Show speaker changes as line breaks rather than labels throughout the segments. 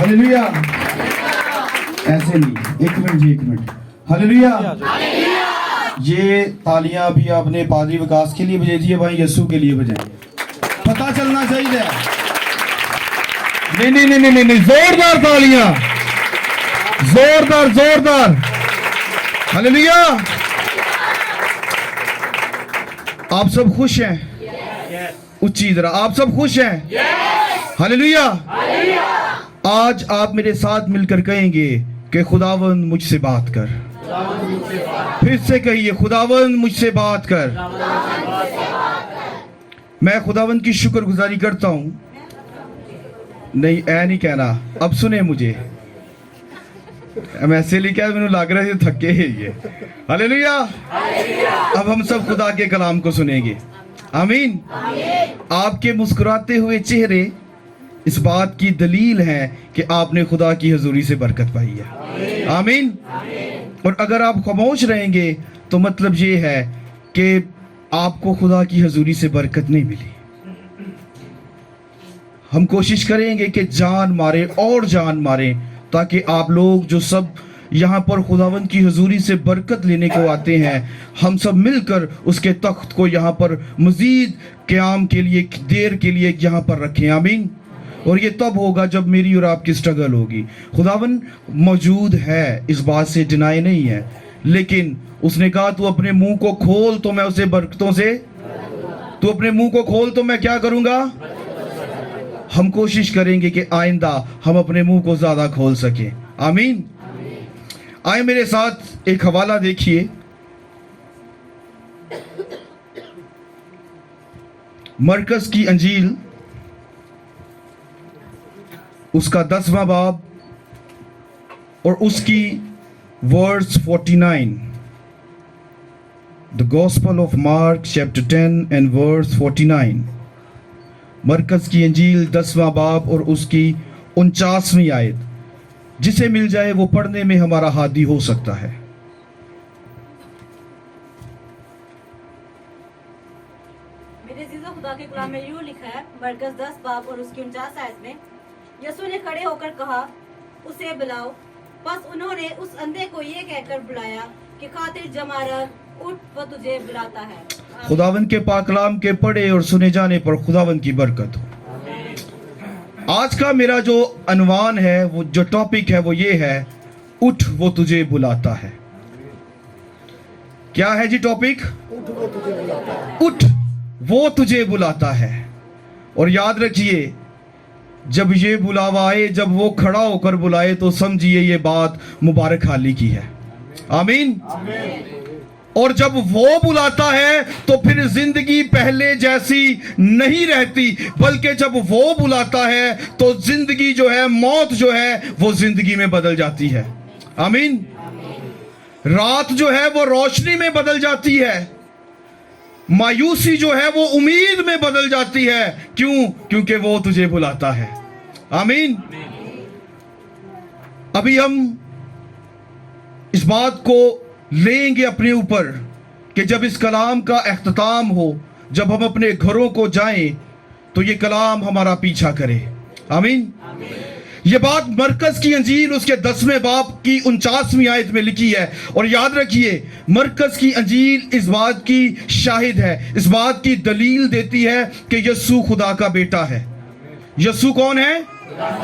Hallelujah. ऐसे नहीं, एक मिनट जी, एक मिनट। हालेलुया। ये तालियां भी आपने पादरी विकास के लिए बजाई है, भाई यीशु के लिए बजाएं, पता चलना चाहिए। नहीं नहीं नहीं नहीं नहीं, जोरदार तालियां, जोरदार जोरदार। हालेलुया। आप सब खुश हैं? उच्ची तरह आप सब खुश हैं? हालेलुया। आज आप मेरे साथ मिलकर कहेंगे कि खुदावंद मुझसे बात कर। फिर से कहिए, खुदावंद मुझसे बात कर। मैं खुदावंद की शुक्रगुजारी करता हूं। नहीं, ऐ नहीं कहना, अब सुने मुझे। ऐसे लिखा, मैंने लग रहा है थके है ये। हालेलुया। अब हम सब खुदा के कलाम को सुनेंगे। आमीन। आपके मुस्कुराते हुए चेहरे इस बात की दलील है कि आपने खुदा की हजूरी से बरकत पाई है। आमीन। और अगर आप खामोश रहेंगे तो मतलब ये है कि आपको खुदा की हजूरी से बरकत नहीं मिली। हम कोशिश करेंगे कि जान मारे और जान मारे, ताकि आप लोग जो सब यहाँ पर खुदावंद की हजूरी से बरकत लेने को आते हैं, हम सब मिलकर उसके तख्त को यहाँ पर मजीद क़याम के लिए, देर के लिए यहाँ पर रखें। आमीन। और ये तब होगा जब मेरी और आपकी स्ट्रगल होगी। खुदावंद मौजूद है, इस बात से डिनाई नहीं है, लेकिन उसने कहा तू अपने मुंह को खोल तो मैं उसे बरकतों से, तू अपने मुंह को खोल तो मैं क्या करूंगा। हम कोशिश करेंगे कि आइंदा हम अपने मुंह को ज्यादा खोल सकें। आमीन। आए मेरे साथ एक हवाला देखिए, मरकस की अंजील उसका 10वां बाब और उसकी verse 49। The Gospel of Mark chapter 10 and verse 49। मरकस की अंजील 10वां बाब और उसकी 49वीं आयत। जिसे मिल जाए वो पढ़ने में हमारा हादी हो सकता है।
मेरे अज़ीज़ों, खुदा के कलाम में यूं लिखा है, मरकस 10 बाब और उसकी 49 आयत में, यीशु ने खड़े होकर कहा, उसे बुलाओ। बस उन्होंने उस अंधे को ये कहकर बुलाया कि खातिर जमा रह, उठ, वो तुझे बुलाता है।
खुदावंद के पाक कलाम के पढ़े और सुने जाने पर खुदावंद की बरकत हो। आज का मेरा जो अनवान है, वो जो टॉपिक है, वो ये है, उठ वो तुझे बुलाता है। क्या है जी टॉपिक? उठ वो तुझे बुलाता है। और याद रखिए, जब ये बुलावा आए, जब वो खड़ा होकर बुलाए, तो समझिए ये बात मुबारक हाली की है। आमीन। और जब वो बुलाता है तो फिर जिंदगी पहले जैसी नहीं रहती, बल्कि जब वो बुलाता है तो जिंदगी जो है, मौत जो है, वो जिंदगी में बदल जाती है। आमीन। रात जो है वो रोशनी में बदल जाती है, मायूसी जो है वो उम्मीद में बदल जाती है। क्यों? क्योंकि वो तुझे बुलाता है। आमीन। अभी हम इस बात को लेंगे अपने ऊपर कि जब इस कलाम का इख्तिताम हो, जब हम अपने घरों को जाएं, तो ये कलाम हमारा पीछा करे। आमीन। ये बात मरकस की अंजील उसके 10वें बाब की 49वीं आयत में लिखी है। और याद रखिए, मरकस की अंजील इस बात की शाहिद है, इस बात की दलील देती है कि यीशु खुदा का बेटा है। यीशु कौन है?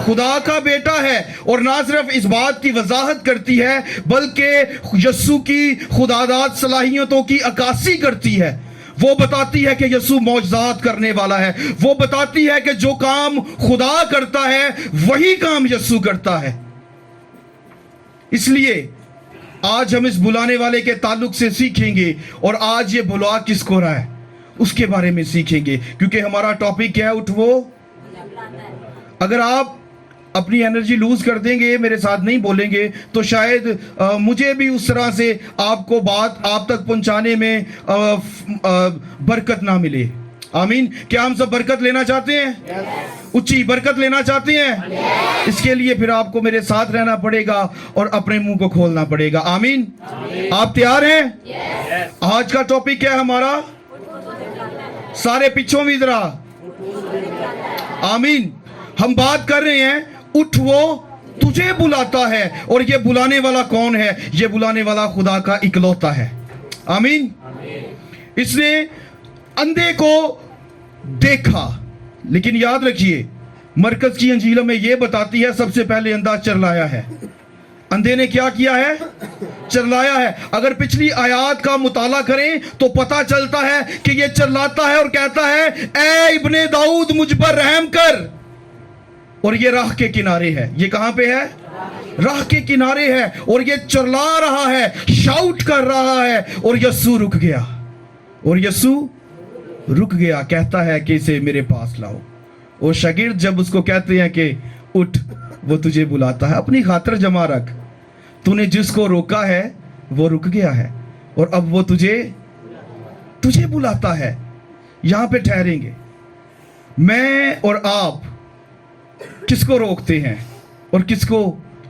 खुदा का बेटा है। और ना सिर्फ इस बात की वजाहत करती है, बल्कि यीशु की खुदादाद सलाहियतों की अक्कासी करती है। वो बताती है कि यीशु मौजज़ात करने वाला है। वो बताती है कि जो काम खुदा करता है वही काम यीशु करता है। इसलिए आज हम इस बुलाने वाले के ताल्लुक से सीखेंगे, और आज ये बुला किसको रहा है उसके बारे में सीखेंगे, क्योंकि हमारा टॉपिक क्या है? उठवो। अगर आप अपनी एनर्जी लूज कर देंगे, मेरे साथ नहीं बोलेंगे, तो शायद मुझे भी उस तरह से आपको बात आप तक पहुंचाने में बरकत ना मिले। आमीन। क्या हम सब बरकत लेना चाहते हैं? उच्ची बरकत लेना चाहते हैं? इसके लिए फिर आपको मेरे साथ रहना पड़ेगा और अपने मुंह को खोलना पड़ेगा। आमीन। आप तैयार हैं? आज का टॉपिक क्या है हमारा? सारे पिछों में जरा। आमीन। हम बात कर रहे हैं उठ वो तुझे बुलाता है। और ये बुलाने वाला कौन है? ये बुलाने वाला खुदा का इकलौता है। आमीन। इसने अंधे को देखा, लेकिन याद रखिए मरकज की अंजीलों में ये बताती है सबसे पहले अंधा चरलाया है। अंधे ने क्या किया है? चरलाया है। अगर पिछली आयत का मुताला करें तो पता चलता है कि ये चरलाता है और कहता है, ए इब्ने दाऊद मुझ पर रहम कर। और ये राह के किनारे है। ये कहां पे है? राह के किनारे है। और ये चरला रहा है, शाउट कर रहा है। और यस्सु रुक गया। और यस्सु रुक गया, कहता है कि इसे मेरे पास लाओ। और शागिर्द जब उसको कहते हैं कि उठ, वो तुझे बुलाता है। अपनी खातिर जमा रख, तूने जिसको रोका है वो रुक गया है और अब वो तुझे बुलाता है। यहां पे ठहरेंगे। मैं और आप किसको रोकते हैं और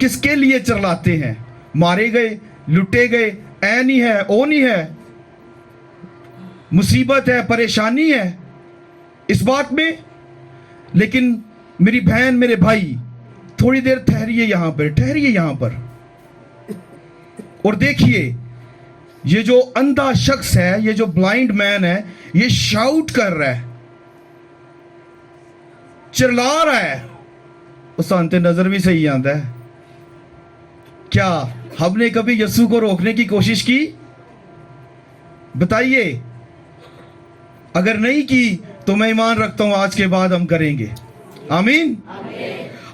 किसके लिए चरलाते हैं? मारे गए, लुटे गए, ऐ नहीं है, ओ नहीं है, मुसीबत है, परेशानी है इस बात में। लेकिन मेरी बहन, मेरे भाई, थोड़ी देर ठहरिए यहां पर और देखिए ये जो अंधा शख्स है, ये जो ब्लाइंड मैन है, ये शाउट कर रहा है, चिल्ला रहा है। उस अंते नजर भी सही आता है। क्या हमने कभी यस्सु को रोकने की कोशिश की? बताइए। अगर नहीं की तो मैं ईमान रखता हूं आज के बाद हम करेंगे। आमीन।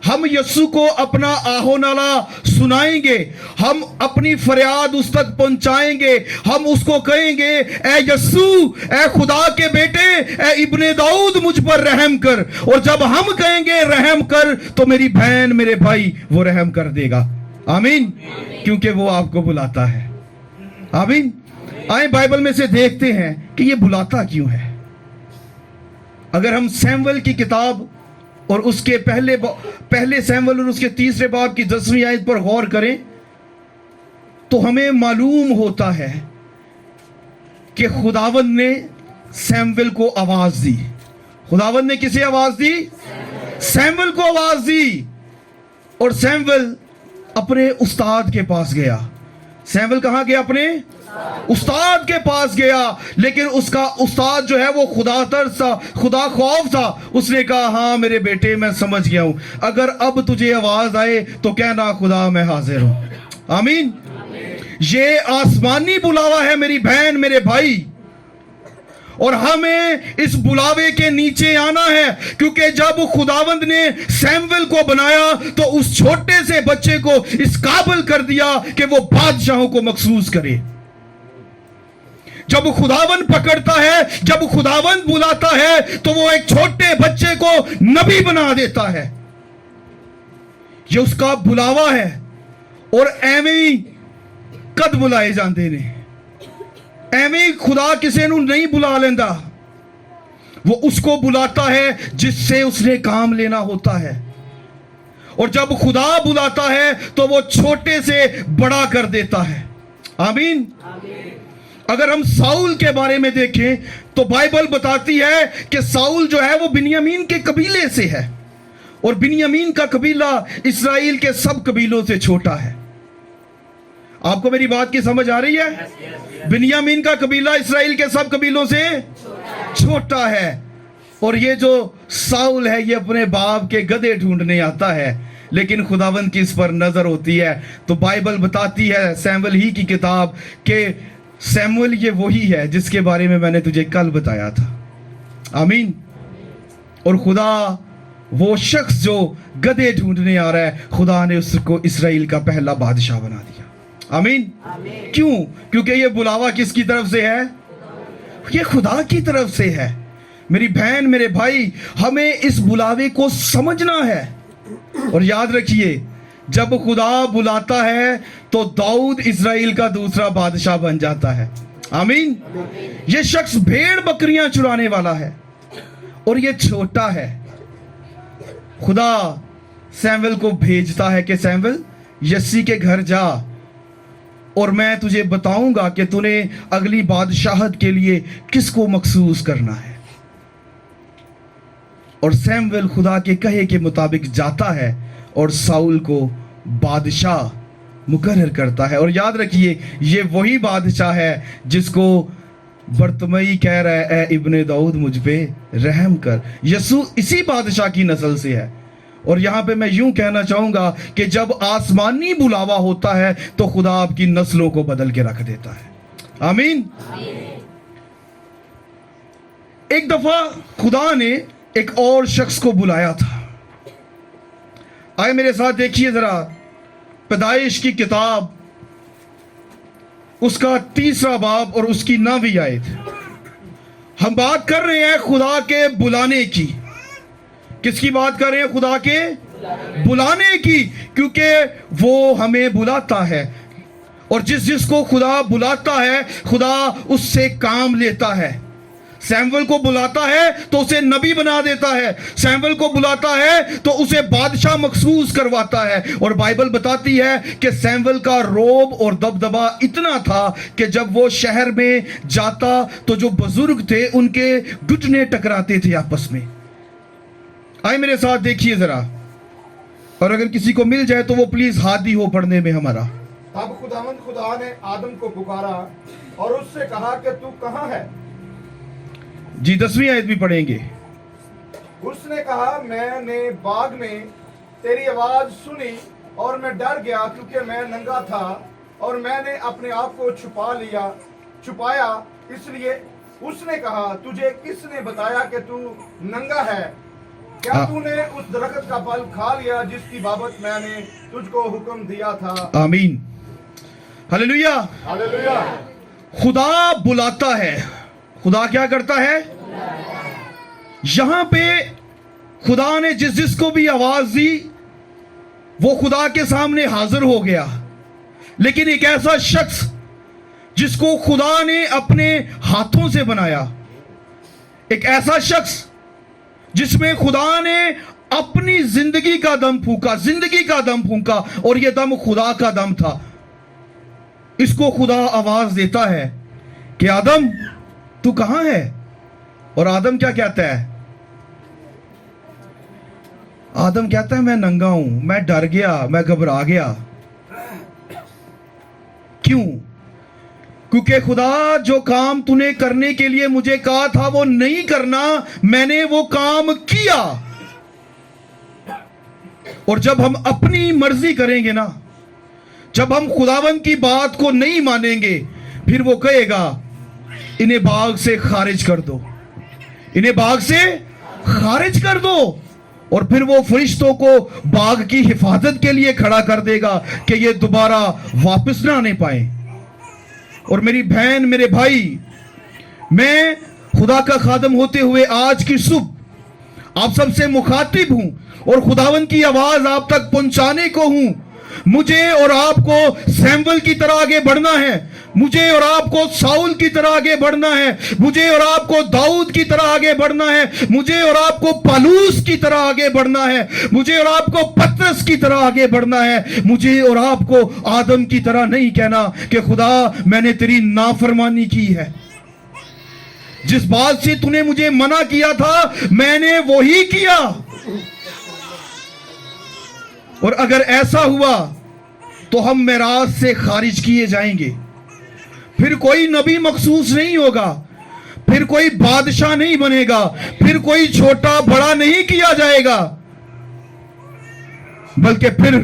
हम यस्सु को अपना आहो नाला सुनाएंगे, हम अपनी फरियाद उस तक पहुंचाएंगे। हम उसको कहेंगे, ए यस्सु, ए खुदा के बेटे, ए इब्ने दाऊद मुझ पर रहम कर। और जब हम कहेंगे रहम कर तो मेरी बहन, मेरे भाई, वो रहम कर देगा। आमीन। क्योंकि वो आपको बुलाता है। आमीन। आए बाइबल में से देखते हैं कि ये बुलाता क्यों है। अगर हम सैमुएल की किताब और उसके पहले सैमुएल और उसके 3 बाब की 10वीं आयत पर गौर करें तो हमें मालूम होता है कि खुदावंद ने सैमुएल को आवाज दी। खुदावंद ने किसे आवाज दी? सैमुएल को आवाज दी। और सैमुएल अपने उस्ताद के पास गया। सैमुएल कहां गया? अपने उस्ताद के पास गया। लेकिन उसका उस्ताद जो है वो खुदा तरस था, खुदा खौफ था। उसने कहा, हाँ मेरे बेटे, मैं समझ गया हूं। अगर अब तुझे आवाज आए तो कहना, खुदा मैं हाजिर हूं। आमीन। ये आसमानी बुलावा है मेरी बहन, मेरे भाई। और हमें इस बुलावे के नीचे आना है, क्योंकि जब खुदावंद ने सैमुएल को बनाया तो उस छोटे से बच्चे को इस काबिल कर दिया कि वो बादशाहों को मखसूस करे। जब खुदावंद पकड़ता है, जब खुदावंद बुलाता है तो वो एक छोटे बच्चे को नबी बना देता है। ये उसका बुलावा है। और एवें कद बुलाए जाते ने, एवें खुदा किसी नूं नहीं बुला लेंदा। वो उसको बुलाता है जिससे उसने काम लेना होता है। और जब खुदा बुलाता है तो वो छोटे से बड़ा कर देता है। आमीन। अगर हम साउल के बारे में देखें तो बाइबल बताती है कि साउल जो है वो बिन्यामीन के कबीले से है। और बिन्यामीन का कबीला इस्राएल के सब कबीलों से छोटा है। आपको मेरी बात की समझ आ रही है? बिन्यामीन का कबीला इस्राएल के सब कबीलों से छोटा है। और ये जो साउल है, ये अपने बाप के गधे ढूंढने आता है, लेकिन खुदावंद की इस पर नजर होती है। तो बाइबल बताती है, सैमुएल ही की किताब, के सैमुएल ये वही है जिसके बारे में मैंने तुझे कल बताया था। आमीन। और खुदा, वो शख्स जो गधे ढूंढने आ रहा है, खुदा ने उसको इस्राएल का पहला बादशाह बना दिया। आमीन। क्यों? क्योंकि ये बुलावा किसकी तरफ से है? ये खुदा की तरफ से है। मेरी बहन, मेरे भाई, हमें इस बुलावे को समझना है। और याद रखिए, जब खुदा बुलाता है तो दाऊद इस्राएल का दूसरा बादशाह बन जाता है। आमीन। ये शख्स भेड़ बकरियां चुराने वाला है और ये छोटा है। खुदा सैमुएल को भेजता है कि सैमुएल, यस्सी के घर जा और मैं तुझे बताऊंगा कि तूने अगली बादशाहत के लिए किसको मखसूस करना है। और सैमुएल खुदा के कहे के मुताबिक जाता है और साउल को बादशाह मुकर्रर करता है। और याद रखिए, ये वही बादशाह है जिसको बर्तमई कह रहा है, ए इब्ने दाऊद मुझ पे रहम कर। यसू इसी बादशाह की नस्ल से है। और यहाँ पे मैं यूं कहना चाहूंगा कि जब आसमानी बुलावा होता है तो खुदा आपकी नस्लों को बदल के रख देता है। आमीन। एक दफा खुदा ने एक और शख्स को बुलाया था। आए मेरे साथ देखिए जरा, पैदाइश की किताब उसका 3 बाब और उसकी 9वीं आयत। हम बात कर रहे हैं खुदा के बुलाने की। किसकी बात कर रहे हैं? खुदा के बुलाने की, क्योंकि वो हमें बुलाता है और जिसको खुदा बुलाता है खुदा उससे काम लेता है। सैमुअल को बुलाता है तो उसे नबी बना देता है, सैमुअल को बुलाता है तो उसे बादशाह मखसूस करवाता है। और बाइबल बताती है कि सैमुअल का रोब और दबदबा इतना था कि जब वो शहर में जाता तो जो बुजुर्ग थे उनके घुटने टकराते थे आपस में। आए मेरे साथ देखिए जरा, और अगर किसी को मिल जाए तो वो प्लीज हादी हो पढ़ने में हमारा।
तब खुदावंद खुदा ने आदम को पुकारा और उससे कहा कि तू कहाँ है?
जी 10वीं आयत भी पढ़ेंगे।
उसने कहा, मैंने बाग में तेरी आवाज सुनी और मैं डर गया क्योंकि मैं नंगा था और मैंने अपने आप को छुपाया। इसलिए उसने कहा, तुझे किसने बताया कि तू नंगा है? क्या तूने उस दरख्त का फल खा लिया जिसकी बाबत मैंने तुझको हुक्म दिया था?
आमीन, हालेलुया।
हालेलुया।
खुदा बुलाता है। खुदा क्या करता है? यहां पे खुदा ने जिसको भी आवाज दी वो खुदा के सामने हाजिर हो गया। लेकिन एक ऐसा शख्स जिसको खुदा ने अपने हाथों से बनाया, एक ऐसा शख्स जिसमें खुदा ने अपनी जिंदगी का दम फूंका और यह दम खुदा का दम था, इसको खुदा आवाज देता है कि आदम तू कहां है? और आदम क्या कहता है? आदम कहता है मैं नंगा हूं, मैं डर गया, मैं घबरा गया। क्यों? क्योंकि खुदा जो काम तूने करने के लिए मुझे कहा था वो नहीं करना, मैंने वो काम किया। और जब हम अपनी मर्जी करेंगे ना, जब हम खुदावंद की बात को नहीं मानेंगे, फिर वो कहेगा इन्हें बाग से खारिज कर दो, इन्हें बाग से खारिज कर दो। और फिर वो फरिश्तों को बाग की हिफाजत के लिए खड़ा कर देगा कि ये दोबारा वापस ना आने पाए। और मेरी बहन, मेरे भाई, मैं खुदा का खादम होते हुए आज की सुबह आप सबसे मुखातिब हूं और खुदावंद की आवाज आप तक पहुंचाने को हूं। मुझे और आपको सैमुअल की तरह आगे बढ़ना है, मुझे और आपको साउल की तरह आगे बढ़ना है, मुझे और आपको दाऊद की तरह आगे बढ़ना है, मुझे और आपको पालूस की तरह आगे बढ़ना है, मुझे और आपको पतरस की तरह आगे बढ़ना है। मुझे और आपको आदम की तरह नहीं कहना कि खुदा मैंने तेरी नाफरमानी की है, जिस बात से तूने मुझे मना किया था मैंने वही किया। और अगर ऐसा हुआ तो हम मेराज से खारिज किए जाएंगे, फिर कोई नबी मखसूस नहीं होगा, फिर कोई बादशाह नहीं बनेगा, फिर कोई छोटा बड़ा नहीं किया जाएगा, बल्कि फिर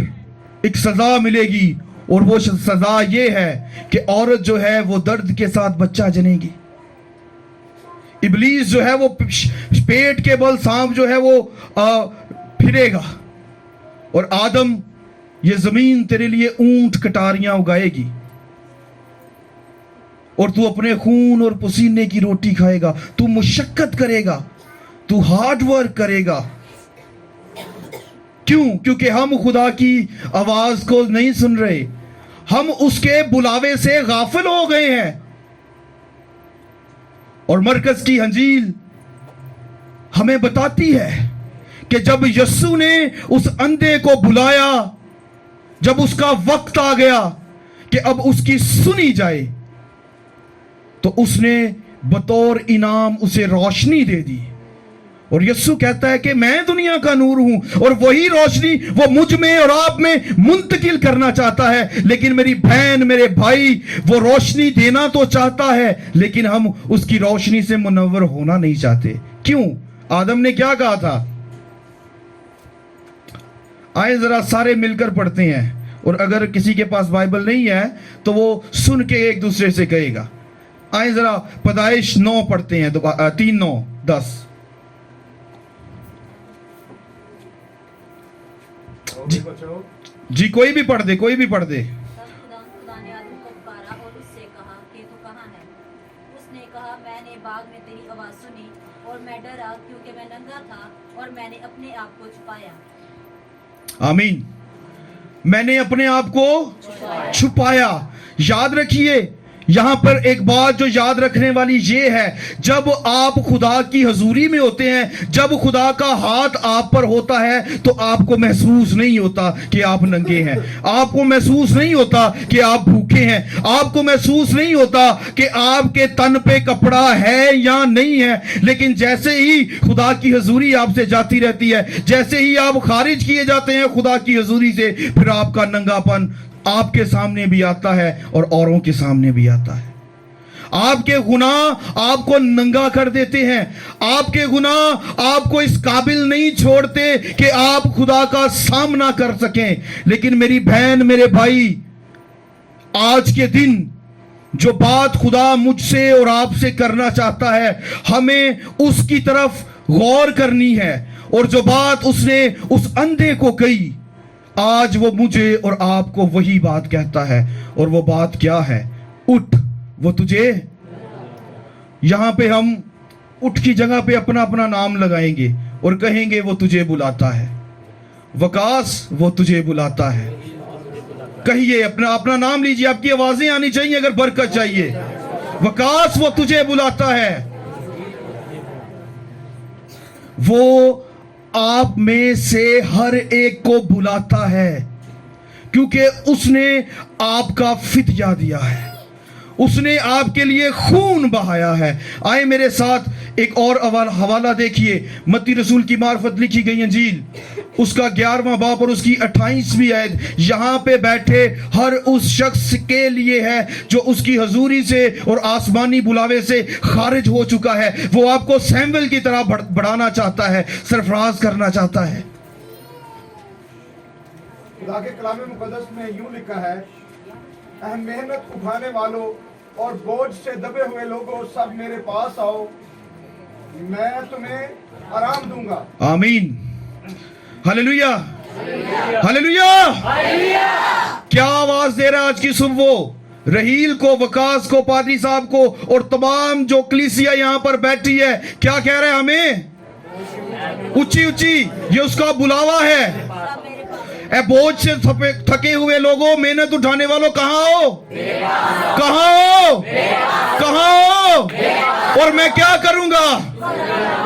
एक सजा मिलेगी। और वो सजा ये है कि औरत जो है वो दर्द के साथ बच्चा जनेगी, इब्लीस जो है वो पेट के बल सांप जो है वो फिरेगा, और आदम ये जमीन तेरे लिए ऊंट कटारियां उगाएगी और तू अपने खून और पसीने की रोटी खाएगा, तू मुशक्कत करेगा, तू हार्ड वर्क करेगा। क्यों? क्योंकि हम खुदा की आवाज को नहीं सुन रहे, हम उसके बुलावे से गाफिल हो गए हैं। और मरकज की अंजील हमें बताती है कि जब यस्सु ने उस अंधे को बुलाया, जब उसका वक्त आ गया कि अब उसकी सुनी जाए, तो उसने बतौर इनाम उसे रोशनी दे दी और यीशु कहता है कि मैं दुनिया का नूर हूं और वही रोशनी वो मुझ में और आप में मुंतकिल करना चाहता है। लेकिन मेरी बहन, मेरे भाई, वो रोशनी देना तो चाहता है, लेकिन हम उसकी रोशनी से मुनव्वर होना नहीं चाहते। क्यों? आदम ने क्या कहा था? आए जरा सारे मिलकर पढ़ते हैं, और अगर किसी के पास बाइबल नहीं है तो वो सुन के एक दूसरे से कहेगा। आए जरा पैदाइश 9 पढ़ते हैं, 3, 9, 10। जी कोई भी पढ़ दे, कोई भी पढ़ दे।
तब खुदा ने आदम को पुकारा और उससे कहा कि तू कहाँ है? उसने कहा, मैंने बाग में तेरी आवाज सुनी और मैं डरा क्योंकि मैं नंगा था और मैंने अपने आप को छुपाया।
आमीन। मैंने अपने आप को छुपाया। याद रखिए, यहां पर एक बात जो याद रखने वाली ये है, जब आप खुदा की हजूरी में होते हैं, जब खुदा का हाथ आप पर होता है, तो आपको महसूस नहीं होता कि आप नंगे हैं, आपको महसूस नहीं होता कि आप भूखे हैं, आपको महसूस नहीं होता कि आपके तन पे कपड़ा है या नहीं है। लेकिन जैसे ही खुदा की हजूरी आपसे जाती रहती है, जैसे ही आप खारिज किए जाते हैं खुदा की हजूरी से, फिर आपका नंगापन आपके सामने भी आता है और औरों के सामने भी आता है। आपके गुनाह आपको नंगा कर देते हैं, आपके गुनाह आपको इस काबिल नहीं छोड़ते कि आप खुदा का सामना कर सकें। लेकिन मेरी बहन, मेरे भाई, आज के दिन जो बात खुदा मुझसे और आपसे करना चाहता है, हमें उसकी तरफ गौर करनी है। और जो बात उसने उस अंधे को कही, आज वो मुझे और आपको वही बात कहता है। और वो बात क्या है? उठ, वो तुझे। यहां पे हम उठ की जगह पे अपना अपना नाम लगाएंगे और कहेंगे वो तुझे बुलाता है। वकास, वो तुझे बुलाता है। कहिए, अपना अपना नाम लीजिए। आपकी आवाजें आनी चाहिए अगर बरकत चाहिए। वकास, वो तुझे बुलाता है। वो आप में से हर एक को बुलाता है, क्योंकि उसने आपका फिदया दिया है, उसने आपके लिए खून बहाया है। आए मेरे साथ एक और हवाला देखिए, मत्ती रसूल की मार्फत लिखी गई अंजील, उसका 11वां बाब और उसकी 28वीं आयत। यहां पे बैठे हर उस शख्स के लिए है जो उसकी हजूरी से और आसमानी बुलावे से खारिज हो चुका है। वो आपको सैमुएल की तरह बढ़ाना चाहता है, सरफराज करना चाहता है।
खुदा के कलाम मुकद्दस में यूं लिखा है, अहम मेहनत उठाने वालों और बोझ से दबे हुए लोगों, सब मेरे पास आओ, मैं तुम्हें आराम दूंगा।
आमीन। Hallelujah, hallelujah. क्या आवाज दे रहा है आज की सुबह? वो रहील को, वकास को, पादरी साहब को और तमाम जो कलीसिया यहां पर बैठी है, क्या कह रहे हैं हमें? ऊंची ऊंची, ये उसका बुलावा है। ए बोझ से थके हुए लोगों, मेहनत उठाने वालों, कहां हो? कहां हो? कहां हो? और मैं क्या करूंगा?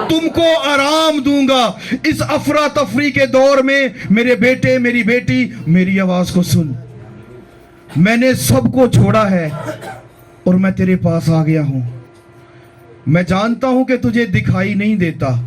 तुमको आराम दूंगा। इस अफरा तफरी के दौर में मेरे बेटे, मेरी बेटी, मेरी आवाज को सुन। मैंने सबको छोड़ा है और मैं तेरे पास आ गया हूं। मैं जानता हूं कि तुझे दिखाई नहीं देता,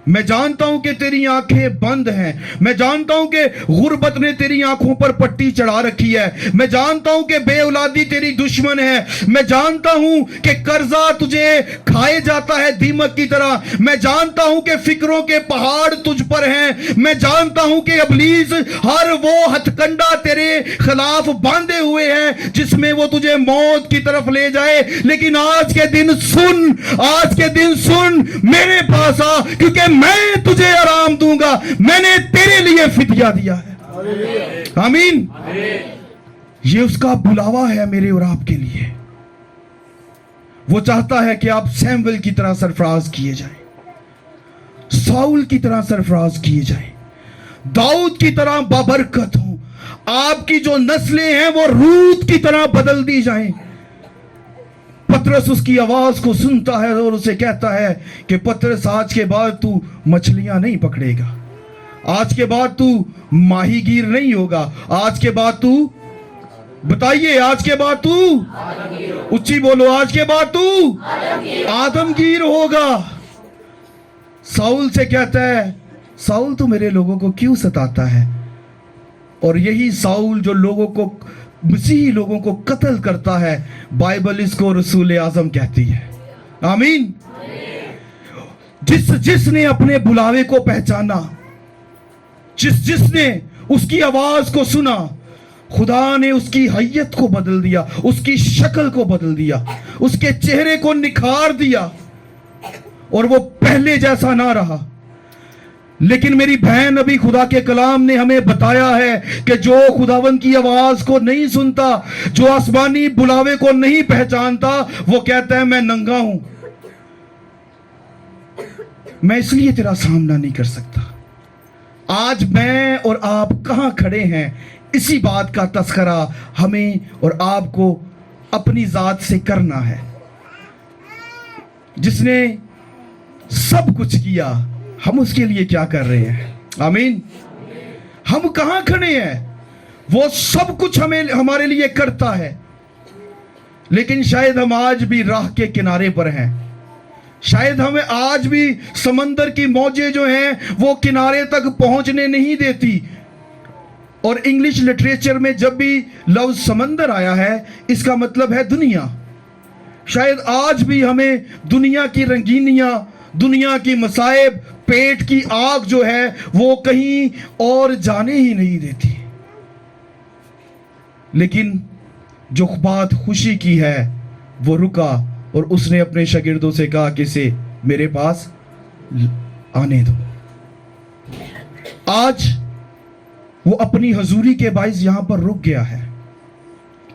मैं जानता हूं कि तेरी आंखें बंद हैं, मैं जानता हूं कि गुर्बत ने तेरी आंखों पर पट्टी चढ़ा रखी है, मैं जानता हूं कि बेऔलादी तेरी दुश्मन है, मैं जानता हूं कि कर्जा तुझे खाए जाता है दीमक की तरह, मैं जानता हूं कि फिक्रों के पहाड़ तुझ पर हैं, मैं जानता हूं कि इब्लीस हर वो हथकंडा तेरे खिलाफ बांधे हुए हैं जिसमें वो तुझे मौत की तरफ ले जाए। लेकिन आज के दिन सुन, आज के दिन सुन, मेरे पास आ, क्योंकि मैं तुझे आराम दूंगा। मैंने तेरे लिए फिदिया दिया है। आमीन। ये उसका बुलावा है मेरे और आपके लिए। वो चाहता है कि आप सैमुएल की तरह सरफराज किए जाएं, साउल की तरह सरफराज किए जाएं, दाऊद की तरह बाबरकत हो, आपकी जो नस्लें हैं वो रूत की तरह बदल दी जाएं। पतरस उसकी आवाज को सुनता है और उसे कहता है कि पतरस, आज के बाद तू मछलियां नहीं पकड़ेगा, आज के बाद तू माहीगीर नहीं होगा, आज के बाद तू, बताइए, आज के बाद तू, ऊंची बोलो, आज के बाद तू आदमगीर होगा। साउल से कहता है, साउल तू मेरे लोगों को क्यों सताता है? और यही साउल जो लोगों को, मसीही लोगों को कत्ल करता है, बाइबल इसको रसूल आजम कहती है। आमीन। जिसने अपने बुलावे को पहचाना, जिसने उसकी आवाज को सुना, खुदा ने उसकी हैयत को बदल दिया, उसकी शक्ल को बदल दिया, उसके चेहरे को निखार दिया और वो पहले जैसा ना रहा। लेकिन मेरी बहन, अभी खुदा के कलाम ने हमें बताया है कि जो खुदावन की आवाज को नहीं सुनता, जो आसमानी बुलावे को नहीं पहचानता, वो कहता है मैं नंगा हूं, मैं इसलिए तेरा सामना नहीं कर सकता। आज मैं और आप कहां खड़े हैं, इसी बात का तस्करा हमें और आपको अपनी जात से करना है। जिसने सब कुछ किया, हम उसके लिए क्या कर रहे हैं? आमीन। हम कहां खड़े हैं? वो सब कुछ हमें, हमारे लिए करता है, लेकिन शायद हम आज भी राह के किनारे पर हैं। शायद हमें आज भी समंदर की मौजें जो हैं वो किनारे तक पहुंचने नहीं देती। और इंग्लिश लिटरेचर में जब भी लफ्ज समंदर आया है, इसका मतलब है दुनिया। शायद आज भी हमें दुनिया की रंगीनियां, दुनिया की मसाइब, पेट की आग जो है वो कहीं और जाने ही नहीं देती। लेकिन जो बात खुशी की है, वो रुका और उसने अपने शागिर्दों से कहा कि इसे मेरे पास आने दो। आज वो अपनी हजूरी के बाइस यहां पर रुक गया है,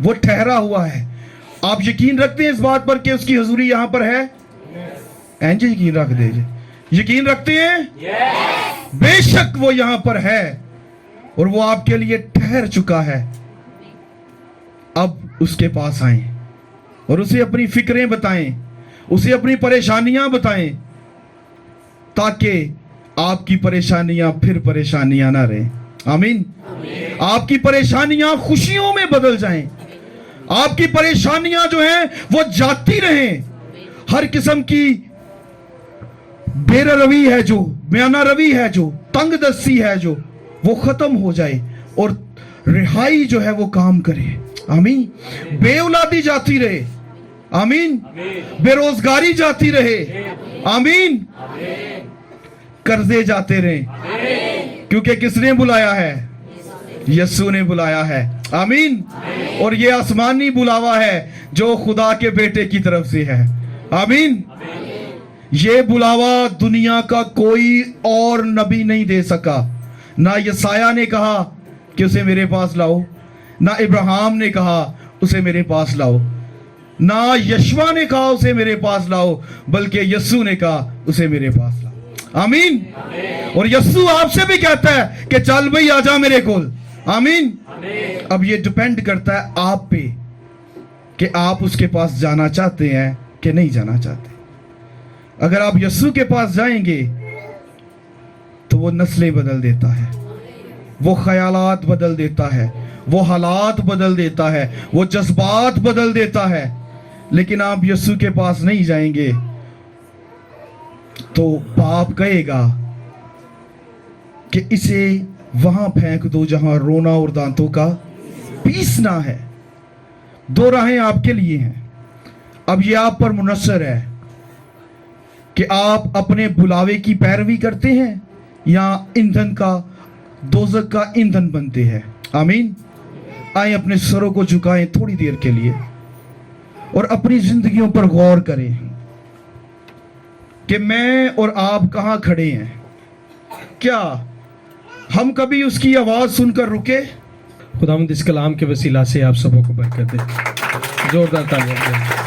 वो ठहरा हुआ है। आप यकीन रखते हैं इस बात पर कि उसकी हजूरी यहां पर है? एंजे यकीन रख दीजिए। यकीन रखते हैं? बेशक वो यहां पर है और वो आपके लिए ठहर चुका है। अब उसके पास आए और उसे अपनी फिक्रें बताएं, उसे अपनी परेशानियां बताएं, ताकि आपकी परेशानियां फिर परेशानियां ना रहें। आमीन। आपकी परेशानियां खुशियों में बदल जाएं, आपकी परेशानियां जो हैं वो जाती रहें। हर किस्म की बेरवि है, जो बयाना रवि है, जो तंग दस्ती है, जो वो खत्म हो जाए और रिहाई जो है वो काम करे। आमीन। बेऔलादी जाती रहे। आमीन। बेरोजगारी जाती रहे। आमीन। कर्जे जाते रहे, क्योंकि किसने बुलाया है? यस्सु ने बुलाया है। आमीन। और ये आसमानी बुलावा है जो खुदा के बेटे की तरफ से है। आमीन। ये बुलावा दुनिया का कोई और नबी नहीं दे सका। ना यसाया ने कहा कि उसे मेरे पास लाओ, ना इब्राहिम ने कहा उसे मेरे पास लाओ, ना यशवा ने कहा उसे मेरे पास लाओ, बल्कि यस्सु ने कहा उसे मेरे पास लाओ। आमीन। और यस्सु आपसे भी कहता है कि चल भाई आजा मेरे कोल। आमीन। अब ये डिपेंड करता है आप पे कि आप उसके पास जाना चाहते हैं कि नहीं जाना चाहते। अगर आप यस्सु के पास जाएंगे तो वो नस्लें बदल देता है, वो ख्यालात बदल देता है, वो हालात बदल देता है, वो जज्बात बदल देता है। लेकिन आप यस्सु के पास नहीं जाएंगे तो पाप कहेगा कि इसे वहां फेंक दो जहां रोना और दांतों का पीसना है। दो राहें आपके लिए हैं। अब ये आप पर मुनस्सर है कि आप अपने बुलावे की पैरवी करते हैं या ईंधन का, दोजख का ईंधन बनते हैं। आमीन। आए अपने सरों को झुकाएं थोड़ी देर के लिए और अपनी जिंदगियों पर गौर करें कि मैं और आप कहां खड़े हैं। क्या हम कभी उसकी आवाज सुनकर रुके?
खुदावंद इस कलाम के वसीला से आप सबों को बरकत दे। जोरदार तालियां दें।